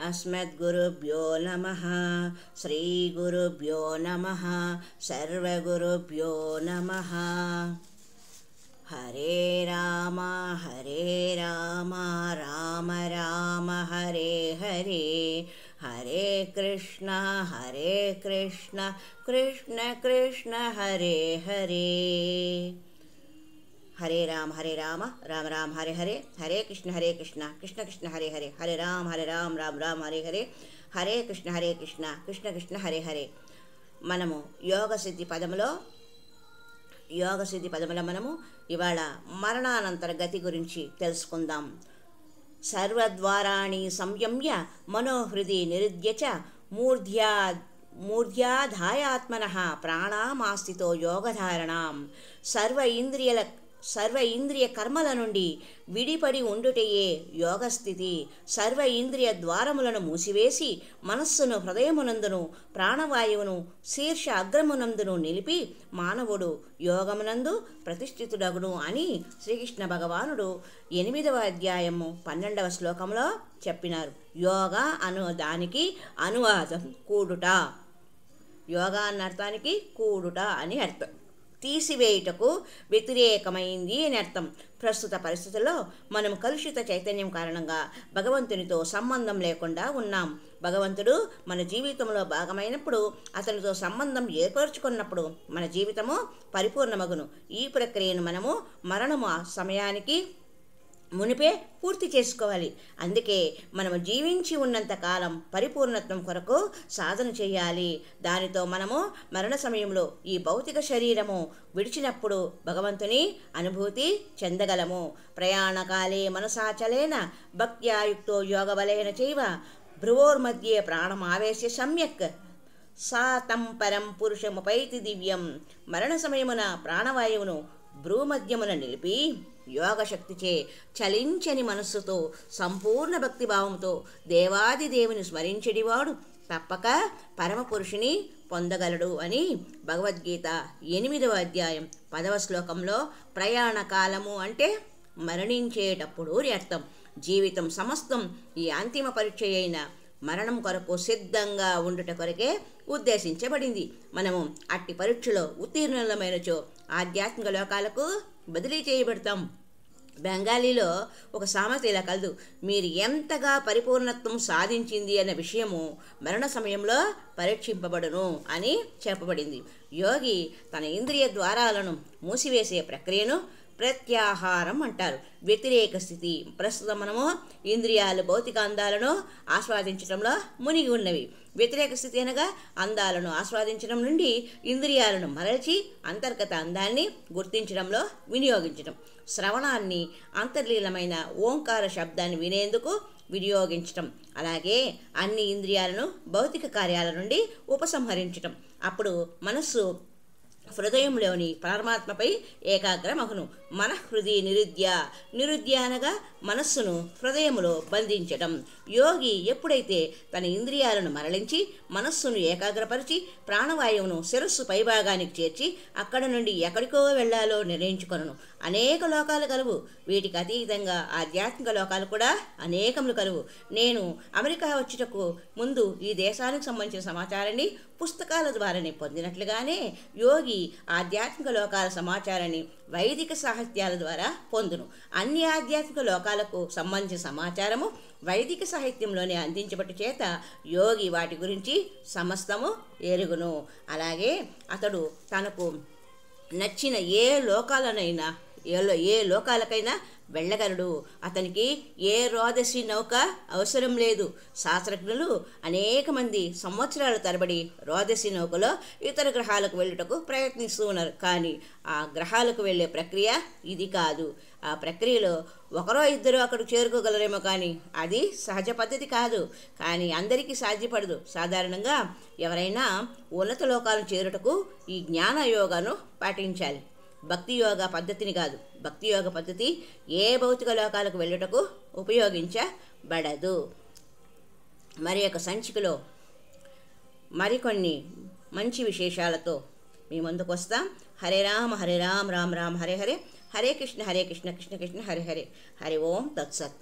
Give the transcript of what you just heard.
अस्मद्गुरुभ्यो नमः। श्रीगुरुभ्यो नमः। सर्वगुरुभ्यो नमः। हरे राम राम राम हरे हरे, हरे कृष्ण कृष्ण कृष्ण हरे हरे। हरे राम राम राम हरे हरे, हरे कृष्ण कृष्ण कृष्ण हरे हरे, हरे राम राम राम हरे हरे, हरे कृष्ण कृष्ण कृष्ण हरे हरे। మనము యోగ సిద్ధి పదములో మనము ఇవాళ మరణానంతర గతి గురించి తెలుసుకుందాం. సర్వద్వారాణి సంయమ్య మనోహృది నిరుధ్య చ మూర్ధ్యాధాయాత్మనః ప్రాణామాస్థితో యోగధారణాం. సర్వ ఇంద్రియ కర్మల నుండి విడిపడి ఉండుటయే యోగస్థితి. సర్వ ఇంద్రియ ద్వారములను మూసివేసి మనస్సును హృదయమునందును ప్రాణవాయువును శీర్ష అగ్రమునందును నిలిపి మానవుడు యోగమునందు ప్రతిష్ఠితుడగును అని శ్రీకృష్ణ భగవానుడు 8వ అధ్యాయము 12వ శ్లోకంలో చెప్పినారు. యోగా అను దానికి అనువాదం కూడుట. యోగా అన్న అర్థానికి కూడుట అని అర్థం. తీసివేయుటకు వ్యతిరేకమైంది అని అర్థం. ప్రస్తుత పరిస్థితుల్లో మనం కలుషిత చైతన్యం కారణంగా భగవంతునితో సంబంధం లేకుండా ఉన్నాం. భగవంతుడు మన జీవితంలో భాగమైనప్పుడు, అతనితో సంబంధం ఏర్పరచుకున్నప్పుడు మన జీవితము పరిపూర్ణమగును. ఈ ప్రక్రియను మనము మరణము సమయానికి మునిపే పూర్తి చేసుకోవాలి. అందుకే మనము జీవించి ఉన్నంత కాలం పరిపూర్ణత్వం కొరకు సాధన చేయాలి. దానితో మనము మరణ సమయంలో ఈ భౌతిక శరీరము విడిచినప్పుడు భగవంతుని అనుభూతి చెందగలము. ప్రయాణకాలే మనసాచలేన భక్త్యాయుక్తో యోగబలేన చైవ భ్రువోర్మధ్యే ప్రాణమావేశ్య సమ్యక్ సాతం పరం పురుషముపైతి దివ్యం. మరణ సమయమున ప్రాణవాయువును భ్రూమధ్యమున నిలిపి యోగశక్తిచే చలించని మనస్సుతో సంపూర్ణ భక్తిభావంతో దేవాది దేవుని స్మరించెడివాడు తప్పక పరమపురుషుని పొందగలడు అని భగవద్గీత 8వ అధ్యాయం 10వ శ్లోకంలో ప్రయాణ కాలము అంటే మరణించేటప్పుడు అర్థం. జీవితం సమస్తం ఈ అంతిమ పరీక్ష అయిన మరణం కొరకు సిద్ధంగా ఉండుట కొరకే ఉద్దేశించబడింది. మనము అట్టి పరీక్షలో ఉత్తీర్ణులమైనచో ఆధ్యాత్మిక లోకాలకు బదిలీ చేయబడతాం. బెంగాలీలో ఒక సామెత ఇలా కలదు: మీరు ఎంతగా పరిపూర్ణత్వం సాధించింది అన్న విషయము మరణ సమయంలో పరీక్షింపబడును అని చెప్పబడింది. యోగి తన ఇంద్రియ ద్వారాలను మూసివేసే ప్రక్రియను ప్రత్యాహారం అంటారు. వ్యతిరేక స్థితి. ప్రస్తుతం మనము ఇంద్రియాలు భౌతిక అందాలను ఆస్వాదించడంలో మునిగి ఉన్నవి. వ్యతిరేక స్థితి అనగా అందాలను ఆస్వాదించడం నుండి ఇంద్రియాలను మరల్చి అంతర్గత అందాన్ని గుర్తించడంలో వినియోగించడం. శ్రవణాన్ని అంతర్లీనమైన ఓంకార శబ్దాన్ని వినేందుకు వినియోగించటం. అలాగే అన్ని ఇంద్రియాలను భౌతిక కార్యాల నుండి ఉపసంహరించటం. అప్పుడు మనస్సు హృదయంలోని పరమాత్మపై ఏకాగ్రమగును. మనఃహృది నిరుధ్య అనగా మనస్సును హృదయములో బంధించడం. యోగి ఎప్పుడైతే తన ఇంద్రియాలను మరలించి మనస్సును ఏకాగ్రపరిచి ప్రాణవాయువును శిరస్సు పైభాగానికి చేర్చి అక్కడ నుండి ఎక్కడికో వెళ్లాలో నిర్ణయించుకొనును. అనేక లోకాలు కలువు. వీటికి అతీతంగా ఆధ్యాత్మిక లోకాలు కూడా అనేకములు కలువు. నేను అమెరికా వచ్చుటకు ముందు ఈ దేశానికి సంబంధించిన సమాచారాన్ని పుస్తకాల ద్వారానే పొందినట్లుగానే యోగి ఆధ్యాత్మిక లోకాల సమాచారాన్ని వైదిక సాహిత్యాల ద్వారా పొందును. అన్ని ఆధ్యాత్మిక లోకాలకు సంబంధించిన సమాచారము వైదిక సాహిత్యంలోనే అందించబట్టు చేత యోగి వాటి గురించి సమస్తము ఎరుగును. అలాగే అతడు తనకు నచ్చిన ఏ లోకాలకైనా వెళ్ళగలడు. అతనికి ఏ రోదసి నౌక అవసరం లేదు. శాస్త్రజ్ఞులు అనేక మంది సంవత్సరాల తరబడి రోదసి నౌకలో ఇతర గ్రహాలకు వెళ్ళుటకు ప్రయత్నిస్తూ ఉన్నారు. కానీ ఆ గ్రహాలకు వెళ్ళే ప్రక్రియ ఇది కాదు. ఆ ప్రక్రియలో ఒకరో ఇద్దరు అక్కడికి చేరుకోగలరేమో, కానీ అది సహజ పద్ధతి కాదు. కానీ అందరికీ సాధ్యపడదు. సాధారణంగా ఎవరైనా ఉన్నత లోకాలను చేరుటకు ఈ జ్ఞాన యోగాను పాటించాలి. భక్తి యోగ పద్ధతిని కాదు. భక్తి యోగ పద్ధతి ఏ భౌతిక లోకాలకు వెళ్ళుటకు ఉపయోగించబడదు. మరి యొక్క సంచికలో మరికొన్ని మంచి విశేషాలతో మీ ముందుకు వస్తాం. హరే రామ రామ రామ హరే హరే, హరే కృష్ణ కృష్ణ కృష్ణ హరే హరే. హరి ఓం తత్సత్.